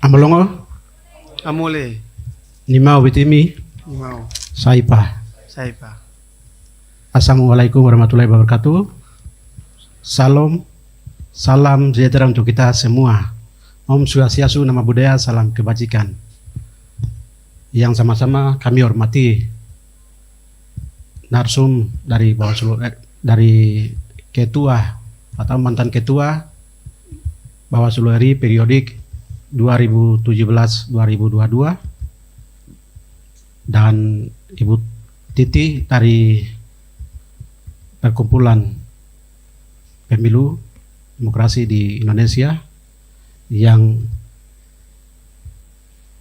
Amolongo, Amole, Nimau Bitimi, Imau, Saipa. Saipa. Assalamualaikum warahmatullahi wabarakatuh. Salam, salam sejahtera untuk kita semua. Om Swastiastu, nama budaya, salam kebajikan. Yang sama-sama kami hormati narsum dari Bawaslu, dari ketua atau mantan ketua Bawaslu RI periodik 2017-2022 dan Ibu Titi dari Perkumpulan Pemilu Demokrasi di Indonesia, yang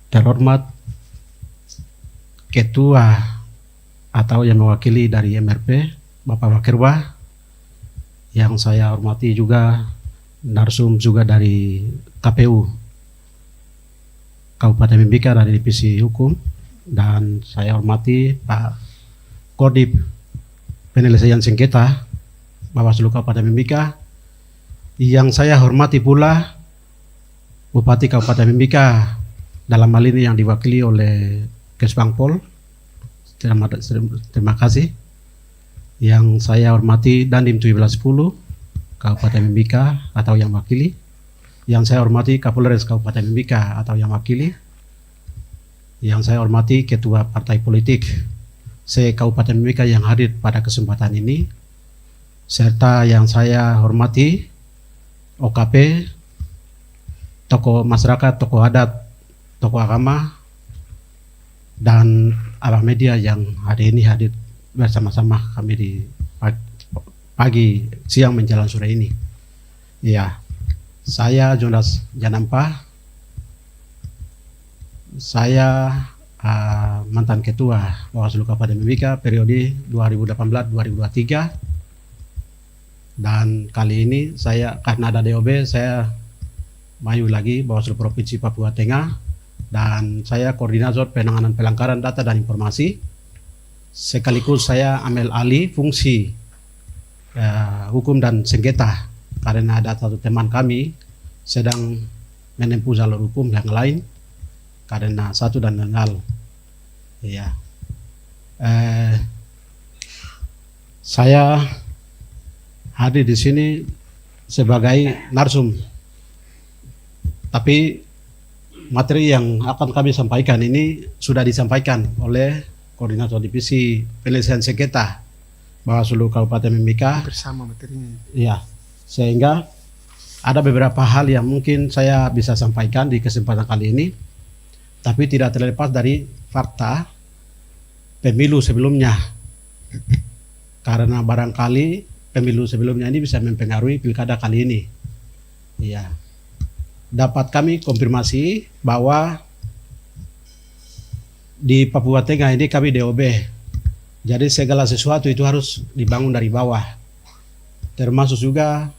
terhormat Ketua atau yang mewakili dari MRP Bapak Wakirwa, yang saya hormati juga narsum juga dari KPU Kabupaten Mimika dari Divisi Hukum, dan saya hormati Pak Kodim Penyelesaian Sengketa Bawaslu Kabupaten Mimika, yang saya hormati pula Bupati Kabupaten Mimika dalam hal ini yang diwakili oleh Kesbangpol. Terima kasih. Yang saya hormati Dandim 1710 Kabupaten Mimika atau yang wakili. Yang saya hormati Kapolres Kabupaten Mimika atau yang wakili. Yang saya hormati Ketua Partai Politik se-Kabupaten Mimika yang hadir pada kesempatan ini, serta yang saya hormati OKP, tokoh masyarakat, tokoh adat, tokoh agama, dan awak media yang hari ini hadir bersama-sama kami di pagi, siang menjelang sore ini. Ya, saya Jonas Janampa. Saya mantan ketua Bawaslu Kabupaten Mimika periode 2018-2023, dan kali ini saya karena ada DOB saya maju lagi Bawaslu Provinsi Papua Tengah, dan saya koordinator penanganan pelanggaran data dan informasi, sekaligus saya ambil alih fungsi hukum dan sengketa karena ada satu teman kami sedang menempuh jalur hukum yang lain karena satu dan lain hal. Ya, saya hadir di sini sebagai narsum, tapi materi yang akan kami sampaikan ini sudah disampaikan oleh Koordinator Divisi Penyelesaian Sengketa Bawaslu Kabupaten Mimika Bersama materinya. ya, sehingga ada beberapa hal yang mungkin saya bisa sampaikan di kesempatan kali ini, tapi tidak terlepas dari fakta pemilu sebelumnya, karena barangkali pemilu sebelumnya ini bisa mempengaruhi pilkada kali ini. Ya, dapat kami konfirmasi bahwa di Papua Tengah ini kami DOB, jadi segala sesuatu itu harus dibangun dari bawah, termasuk juga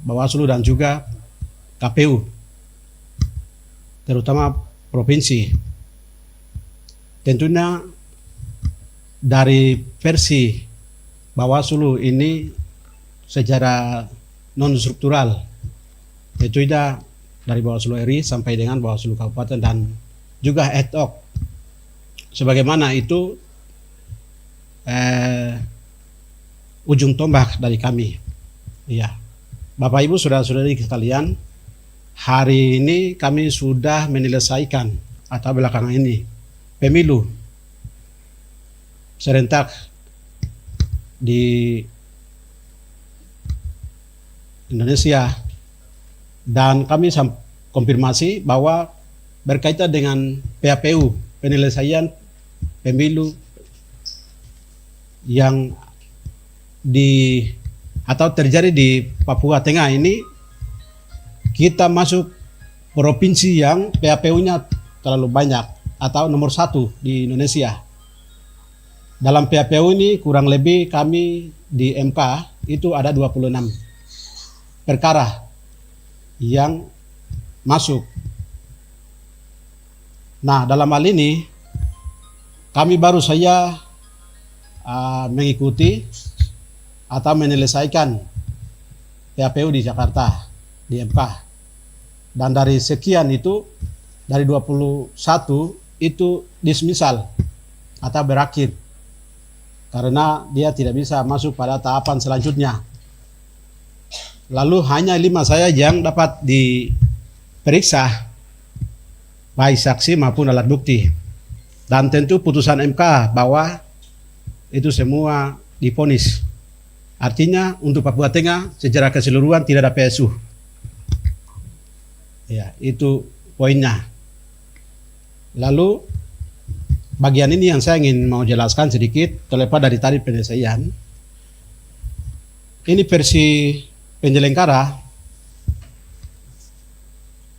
Bawaslu dan juga KPU, terutama provinsi. Tentunya dari versi Bawaslu ini secara non struktural, itu tidak dari Bawaslu RI sampai dengan Bawaslu Kabupaten dan juga ad hoc, sebagaimana itu ujung tombak dari kami. Iya, Bapak Ibu saudara-saudari sekalian, hari ini kami sudah menyelesaikan atau belakangan ini pemilu serentak di Indonesia, dan kami konfirmasi bahwa berkaitan dengan PHPU, penyelesaian pemilu yang terjadi di Papua Tengah ini, kita masuk provinsi yang PHPU-nya terlalu banyak atau nomor 1 di Indonesia. Dalam PHPU ini kurang lebih kami di MK itu ada 26 perkara yang masuk. Nah, dalam hal ini kami baru saja mengikuti atau menyelesaikan PHPU di Jakarta, di MK. Dan dari sekian itu, dari 21 itu dismisal atau berakhir. Karena dia tidak bisa masuk pada tahapan selanjutnya. Lalu hanya 5 saya yang dapat diperiksa, baik saksi maupun alat bukti. Dan tentu putusan MK bahwa itu semua divonis. Artinya untuk Papua Tengah secara keseluruhan tidak ada PSU. Ya, itu poinnya. Lalu bagian ini yang saya ingin mau jelaskan sedikit terlepas dari tadi penyelesaian. Ini versi penyelenggara.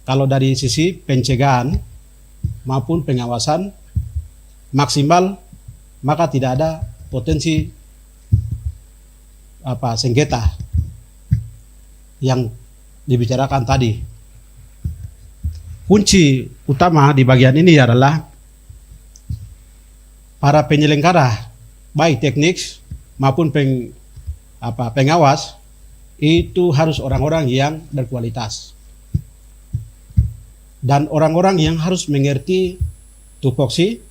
Kalau dari sisi pencegahan maupun pengawasan maksimal, maka tidak ada potensi sengketa yang dibicarakan tadi. Kunci utama di bagian ini adalah para penyelenggara, baik teknik maupun pengawas, itu harus orang-orang yang berkualitas. Dan orang-orang yang harus mengerti tupoksi,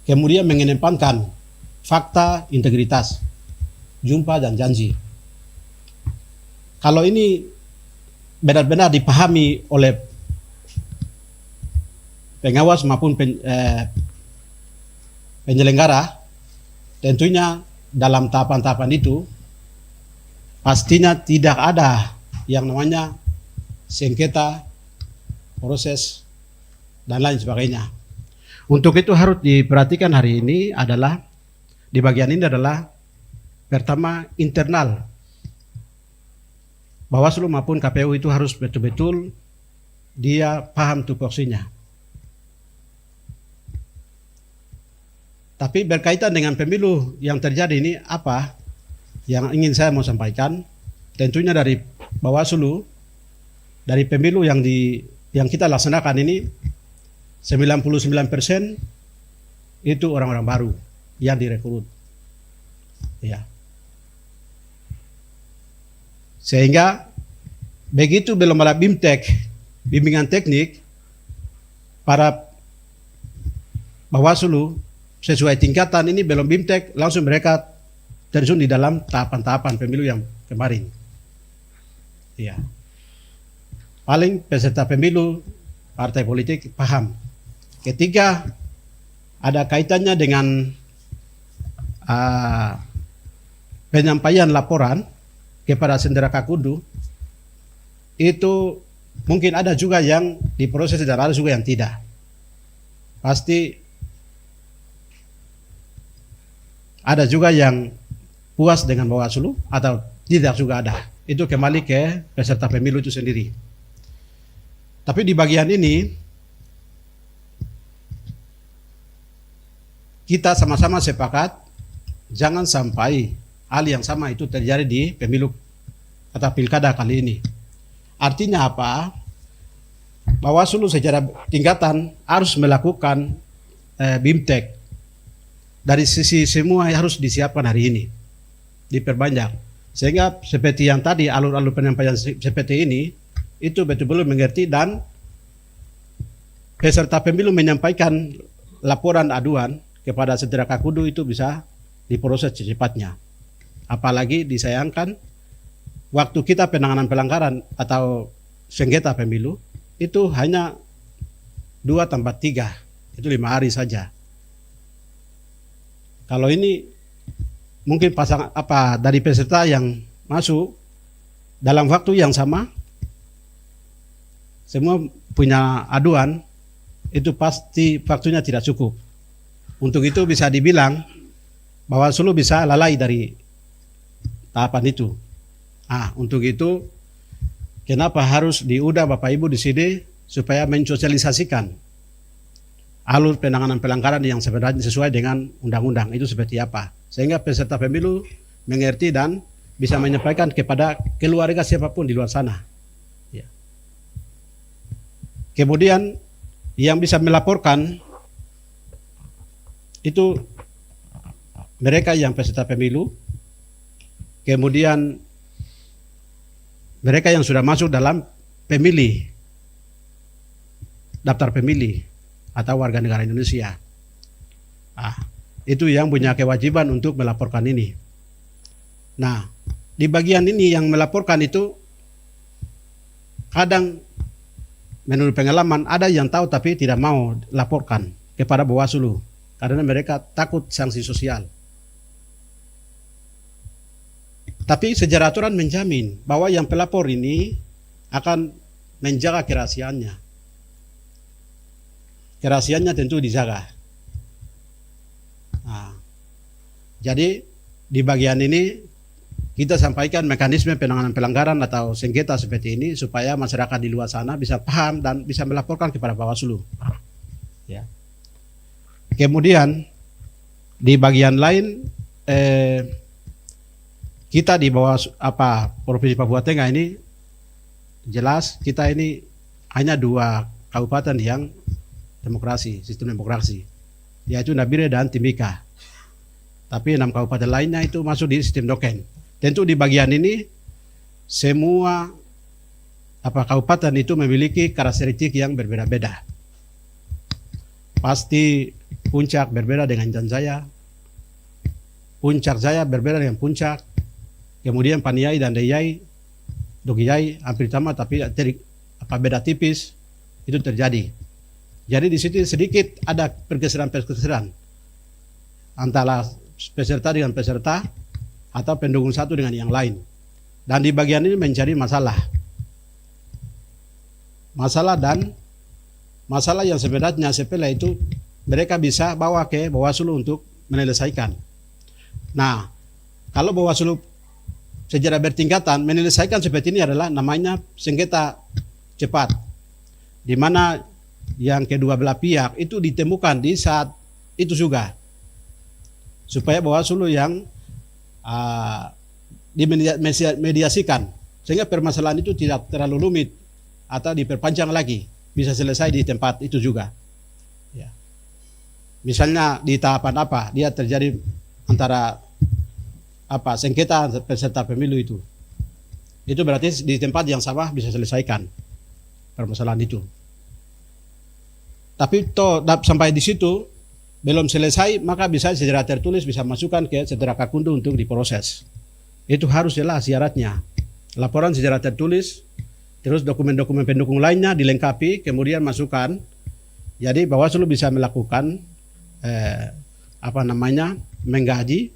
kemudian mengedepankan fakta, integritas, jumpa dan janji. Kalau ini benar-benar dipahami oleh pengawas maupun penyelenggara, tentunya dalam tahapan-tahapan itu pastinya tidak ada yang namanya sengketa, proses, dan lain sebagainya. Untuk itu harus diperhatikan hari ini adalah, di bagian ini adalah pertama internal. Bawaslu maupun KPU itu harus betul-betul dia paham tupoksinya. Tapi berkaitan dengan pemilu yang terjadi ini, apa yang ingin saya mau sampaikan? Tentunya dari Bawaslu, dari pemilu yang kita laksanakan ini, 99% itu orang-orang baru yang direkrut. Ya. Sehingga begitu belum ada BIMTEK, bimbingan teknik, para Bawaslu sesuai tingkatan ini belum BIMTEK, langsung mereka terjun di dalam tahapan-tahapan pemilu yang kemarin. Ya. Paling peserta pemilu, partai politik paham. Ketiga, ada kaitannya dengan penyampaian laporan kepada Sendera Kakudu, itu mungkin ada juga yang diproses dan ada juga yang tidak. Pasti ada juga yang puas dengan Bawaslu atau tidak juga ada. Itu kembali ke peserta pemilu itu sendiri. Tapi di bagian ini kita sama-sama sepakat jangan sampai hal yang sama itu terjadi di pemilu atau pilkada kali ini. Artinya apa? Bawaslu secara tingkatan harus melakukan BIMTEK. Dari sisi semua harus disiapkan hari ini, diperbanyak. Sehingga seperti yang tadi alur-alur penyampaian seperti ini, itu betul-betul mengerti dan peserta pemilu menyampaikan laporan aduan kepada Sendera Kakudu itu bisa diproses secepatnya. Apalagi disayangkan waktu kita penanganan pelanggaran atau sengketa pemilu itu hanya 2+3, itu 5 hari saja. Kalau ini mungkin dari peserta yang masuk dalam waktu yang sama, semua punya aduan, itu pasti waktunya tidak cukup. Untuk itu bisa dibilang Bawaslu bisa lalai dari tahapan itu. Untuk itu kenapa harus diudah Bapak Ibu di sini supaya mensosialisasikan alur penanganan pelanggaran yang sebenarnya sesuai dengan undang-undang itu seperti apa, sehingga peserta pemilu mengerti dan bisa menyampaikan kepada keluarga siapapun di luar sana. Ya. Kemudian yang bisa melaporkan itu mereka yang peserta pemilu, kemudian mereka yang sudah masuk dalam pemilih daftar pemilih atau warga negara Indonesia. Itu yang punya kewajiban untuk melaporkan ini. Nah, di bagian ini yang melaporkan itu kadang menurut pengalaman ada yang tahu tapi tidak mau laporkan kepada Bawaslu karena mereka takut sanksi sosial. Tapi sejarah aturan menjamin bahwa yang pelapor ini akan menjaga kerahasiaannya. Kerahasiaannya tentu dijaga. Jadi di bagian ini kita sampaikan mekanisme penanganan pelanggaran atau sengketa seperti ini supaya masyarakat di luar sana bisa paham dan bisa melaporkan kepada Bawaslu. Ya. Kemudian di bagian lain kita di bawah Provinsi Papua Tengah ini jelas kita ini hanya 2 kabupaten yang demokrasi, sistem demokrasi, yaitu Nabire dan Timika. Tapi 6 kabupaten lainnya itu masuk di sistem Doken. Tentu di bagian ini semua kabupaten itu memiliki karakteristik yang berbeda-beda. Pasti Puncak berbeda dengan Janjaya, Puncak Jaya berbeda dengan Puncak, kemudian Paniai dan Deyai, Dogiyai hampir sama tapi beda tipis itu terjadi. Jadi di situ sedikit ada pergeseran antara peserta dengan peserta atau pendukung satu dengan yang lain. Dan di bagian ini menjadi masalah yang sebenarnya sepele itu mereka bisa bawa ke Bawaslu untuk menyelesaikan. Nah, kalau Bawaslu secara bertingkatan menyelesaikan seperti ini adalah namanya sengketa cepat, di mana yang kedua belah pihak itu ditemukan di saat itu juga, supaya Bawaslu yang dimediasikan sehingga permasalahan itu tidak terlalu rumit atau diperpanjang lagi, bisa selesai di tempat itu juga. Ya. Misalnya di tahapan dia terjadi antara sengketa peserta pemilu itu berarti di tempat yang sama bisa selesaikan permasalahan itu. Tapi sampai di situ belum selesai, maka bisa secara tertulis bisa masukkan ke Setara Kakundu untuk diproses. Itu harus jelas syaratnya. Laporan secara tertulis, terus dokumen-dokumen pendukung lainnya dilengkapi, kemudian masukkan. Jadi Bawaslu bisa melakukan menggaji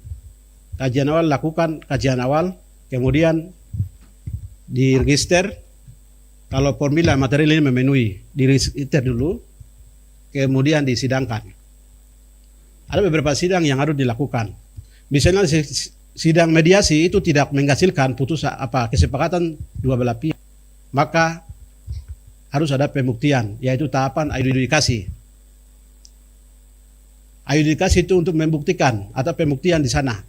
kajian awal, lakukan kajian awal, kemudian diregister. Kalau formula material ini memenuhi, diregister dulu, kemudian disidangkan. Ada beberapa sidang yang harus dilakukan. Misalnya sidang mediasi itu tidak menghasilkan putusan kesepakatan dua belah pihak, maka harus ada pembuktian, yaitu tahapan adjudikasi. Adjudikasi itu untuk membuktikan atau pembuktian di sana.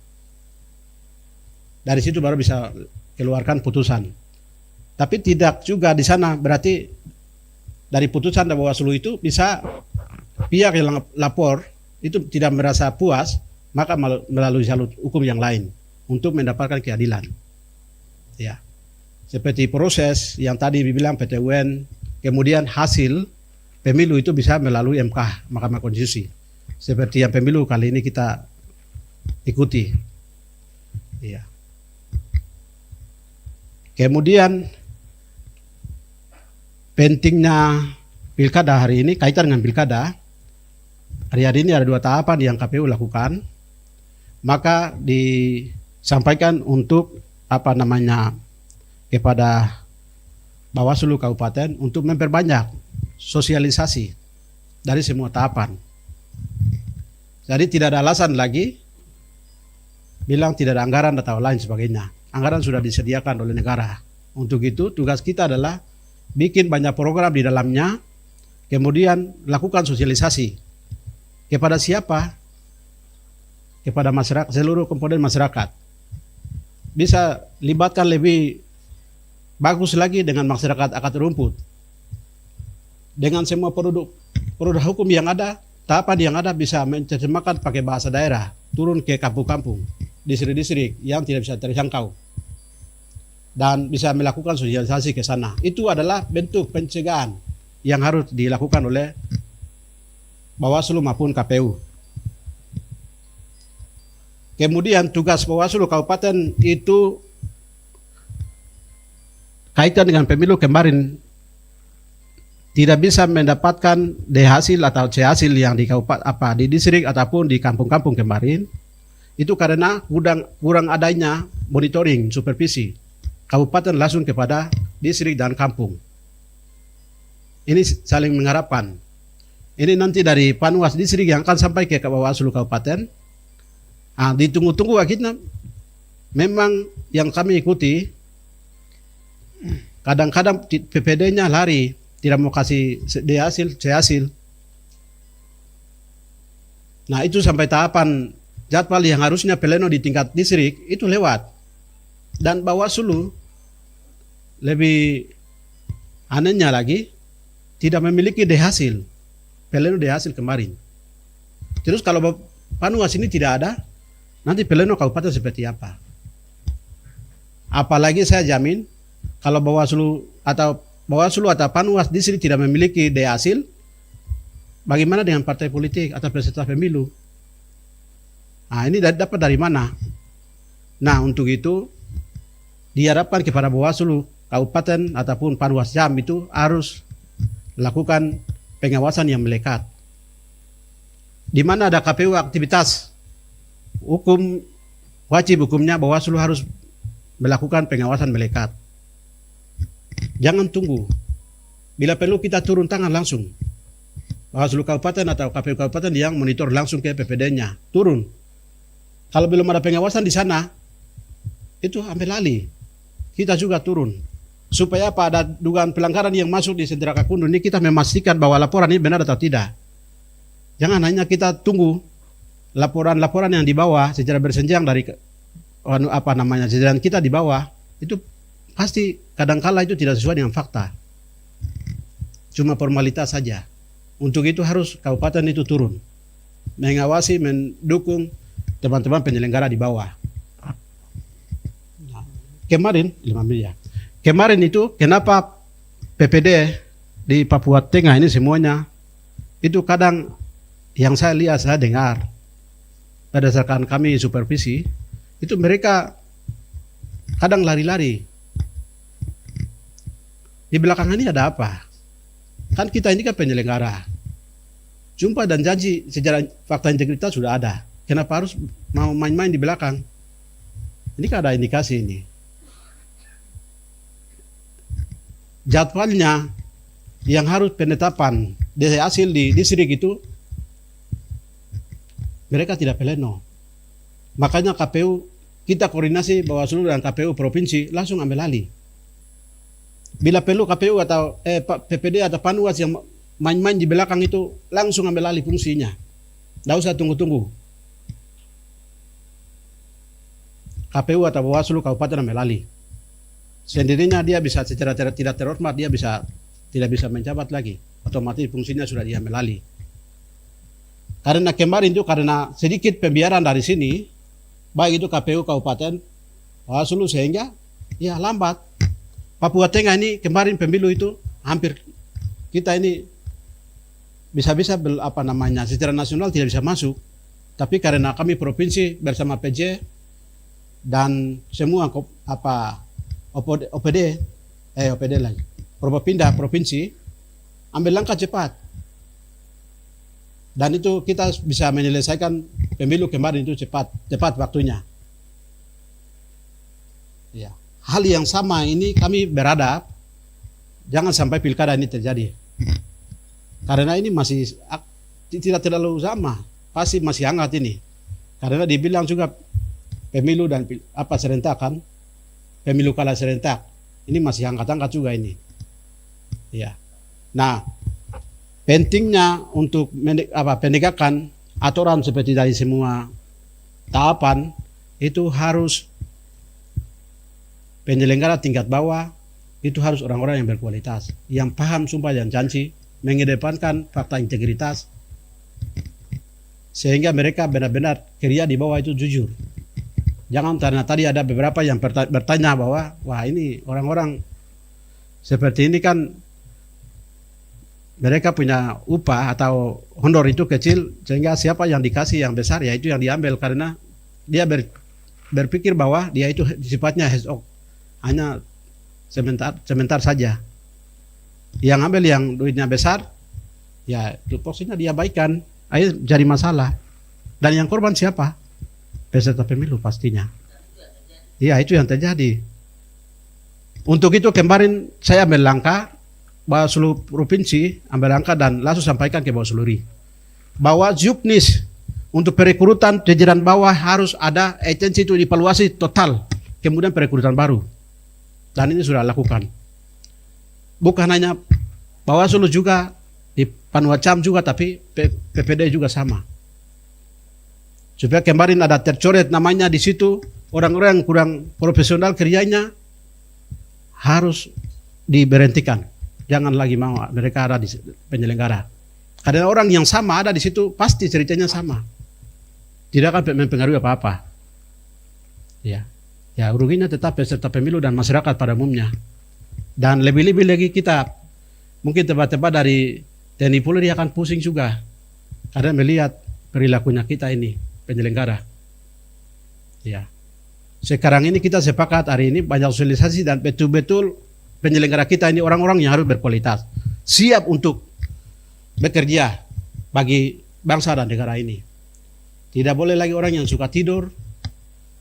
Dari situ baru bisa keluarkan putusan. Tapi tidak juga di sana, berarti dari putusan dari Bawaslu itu bisa pihak yang lapor itu tidak merasa puas, maka melalui jalur hukum yang lain untuk mendapatkan keadilan. Ya, seperti proses yang tadi dibilang PT UN, kemudian hasil pemilu itu bisa melalui MK, Mahkamah Konstitusi. Seperti yang pemilu kali ini kita ikuti. Ya. Kemudian pentingnya pilkada hari ini, kaitan dengan pilkada. Hari ini ada 2 tahapan yang KPU lakukan, maka disampaikan untuk kepada Bawaslu Kabupaten untuk memperbanyak sosialisasi dari semua tahapan. Jadi tidak ada alasan lagi bilang tidak ada anggaran atau lain sebagainya. Anggaran sudah disediakan oleh negara. Untuk itu tugas kita adalah bikin banyak program di dalamnya, kemudian lakukan sosialisasi. Kepada siapa? Kepada masyarakat, seluruh komponen masyarakat. Bisa libatkan lebih bagus lagi dengan masyarakat akar rumput. Dengan semua produk hukum yang ada, tahapan yang ada bisa menerjemahkan pakai bahasa daerah, turun ke kampung-kampung, distrik-distrik yang tidak bisa terjangkau. Dan bisa melakukan sosialisasi ke sana. Itu adalah bentuk pencegahan yang harus dilakukan oleh Bawaslu maupun KPU. Kemudian tugas Bawaslu Kabupaten itu kaitan dengan pemilu kemarin tidak bisa mendapatkan D hasil atau C hasil yang di kabupaten di distrik ataupun di kampung-kampung kemarin itu karena kurang adanya monitoring supervisi kabupaten langsung kepada distrik dan kampung. Ini saling mengharapkan. Ini nanti dari Panwas distrik yang akan sampai ke Bawaslu Kabupaten. Ditunggu-tunggu akhirnya memang yang kami ikuti kadang-kadang PPD-nya lari, tidak mau kasih D hasil, C hasil. Nah itu sampai tahapan jadwal yang harusnya pleno di tingkat distrik itu lewat. Dan Bawaslu lebih anehnya lagi tidak memiliki D hasil, pleno D hasil kemarin. Terus kalau Panwas ini tidak ada, nanti pleno kabupaten seperti apa? Apalagi saya jamin kalau Bawaslu atau Panwas distrik tidak memiliki D hasil, bagaimana dengan partai politik atau peserta pemilu? Nah ini dapat dari mana? Nah untuk itu diharapkan kepada Bawaslu Kabupaten ataupun Panwas Jam itu harus lakukan pengawasan yang melekat. Di mana ada KPU aktivitas hukum, wajib hukumnya Bawaslu harus melakukan pengawasan melekat. Jangan tunggu. Bila perlu kita turun tangan langsung. Bawaslu Kabupaten atau KPU Kabupaten yang monitor langsung ke PPD-nya. Turun. Kalau belum ada pengawasan di sana, itu ambil alih. Kita juga turun. Supaya pada dugaan pelanggaran yang masuk di Sentra Kakundu ini kita memastikan bahwa laporan ini benar atau tidak. Jangan hanya kita tunggu laporan-laporan yang dibawa secara bersenjang dari jajaran kita di bawah, itu pasti kadangkala itu tidak sesuai dengan fakta. Cuma formalitas saja. Untuk itu harus kabupaten itu turun. Mengawasi, mendukung teman-teman penyelenggara di bawah. Kemarin, 5 miliar. Kemarin itu kenapa PPD di Papua Tengah ini semuanya, itu kadang yang saya lihat, saya dengar, berdasarkan kami supervisi, itu mereka kadang lari-lari. Di belakang ini ada apa? Kan kita ini kan penyelenggara. Jumpa dan janji sejarah fakta integritas sudah ada. Kenapa harus mau main-main di belakang? Ini kan ada indikasi ini. Jadwalnya yang harus penetapan dari hasil di distrik itu mereka tidak pleno. Makanya KPU kita koordinasi Bawaslu dan KPU provinsi langsung ambil alih. Bila perlu KPU atau PPD atau Panwas yang main-main di belakang itu langsung ambil alih fungsinya. Tidak usah tunggu-tunggu. KPU atau Bawaslu Kabupaten ambil alih. Sendirinya dia bisa secara tidak terhormat, dia tidak bisa menjabat lagi. Otomatis fungsinya sudah diambil alih. Karena kemarin itu karena sedikit pembiaran dari sini, baik itu KPU Kabupaten, Bawaslu sehingga ya lambat. Papua Tengah ini kemarin pemilu itu hampir kita ini bisa-bisa secara nasional tidak bisa masuk. Tapi karena kami provinsi bersama PJ dan semua OPD lagi, Propindah provinsi ambil langkah cepat. Dan itu kita bisa menyelesaikan pemilu kemarin itu cepat waktunya. Ya. Hal yang sama ini kami berharap jangan sampai pilkada ini terjadi. Karena ini masih tidak terlalu lama, pasti masih hangat ini. Karena dibilang juga pemilu dan serentak kan, pemilu kala serentak, ini masih hangat-hangat juga ini. Ya. Nah, pentingnya untuk penegakan aturan seperti dari semua tahapan itu harus penyelenggara tingkat bawah itu harus orang-orang yang berkualitas, yang paham sumpah dan janji, mengedepankan fakta integritas, sehingga mereka benar-benar kerja di bawah itu jujur. Jangan karena tadi ada beberapa yang bertanya bahwa wah ini orang-orang seperti ini kan mereka punya upah atau honor itu kecil, sehingga siapa yang dikasih yang besar ya itu yang diambil, karena dia berpikir bahwa dia itu sifatnya hands off, hanya sebentar saja. Yang ambil yang duitnya besar, ya itu posisinya dia abaikan, akhirnya jadi masalah. Dan yang korban siapa? Peserta pemilu pastinya. Iya, itu yang terjadi. Untuk itu kemarin saya ambil langkah, Bawaslu Provinsi ambil langkah dan langsung sampaikan ke Bawaslu RI bahwa juknis untuk perekrutan jajaran bawah harus ada atensi itu dievaluasi total, kemudian perekrutan baru. Dan ini sudah lakukan. Bukan hanya Bawaslu juga, di Panwascam juga, tapi PPD juga sama. Supaya kemarin ada tercoret namanya di situ, orang-orang yang kurang profesional kerjanya harus diberhentikan. Jangan lagi mau mereka ada di penyelenggara. Karena orang yang sama ada di situ pasti ceritanya sama. Tidak akan mempengaruhi apa-apa. Ya, ruginya tetap peserta pemilu dan masyarakat pada umumnya. Dan lebih-lebih lagi kita mungkin tiba-tiba dari TNI Polri akan pusing juga karena melihat perilakunya kita ini penyelenggara. Ya. Sekarang ini kita sepakat hari ini banyak sosialisasi dan betul-betul penyelenggara kita ini orang-orang yang harus berkualitas, siap untuk bekerja bagi bangsa dan negara ini. Tidak boleh lagi orang yang suka tidur,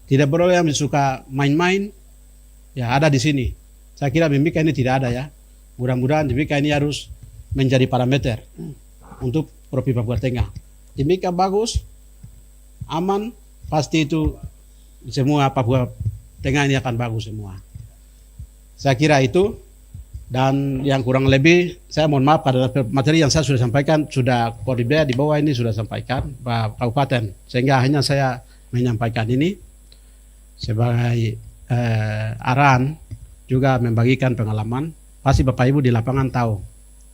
tidak boleh yang suka main-main. Ya, ada di sini. Saya kira Mimika ini tidak ada ya. Mudah-mudahan Mimika ini harus menjadi parameter untuk Provinsi Papua Tengah. Mimika bagus, aman, pasti itu semua Papua Tengah ini akan bagus semua. Saya kira itu, dan yang kurang lebih saya mohon maaf karena materi yang saya sudah sampaikan sudah koordinir di bawah ini sudah sampaikan Pak Kabupaten, sehingga hanya saya menyampaikan ini sebagai arahan, juga membagikan pengalaman. Pasti Bapak Ibu di lapangan tahu.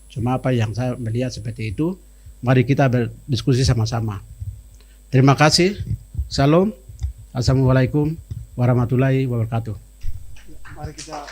Cuma apa yang saya melihat seperti itu, mari kita berdiskusi sama-sama. Terima kasih. Salam. Assalamualaikum warahmatullahi wabarakatuh. Mari kita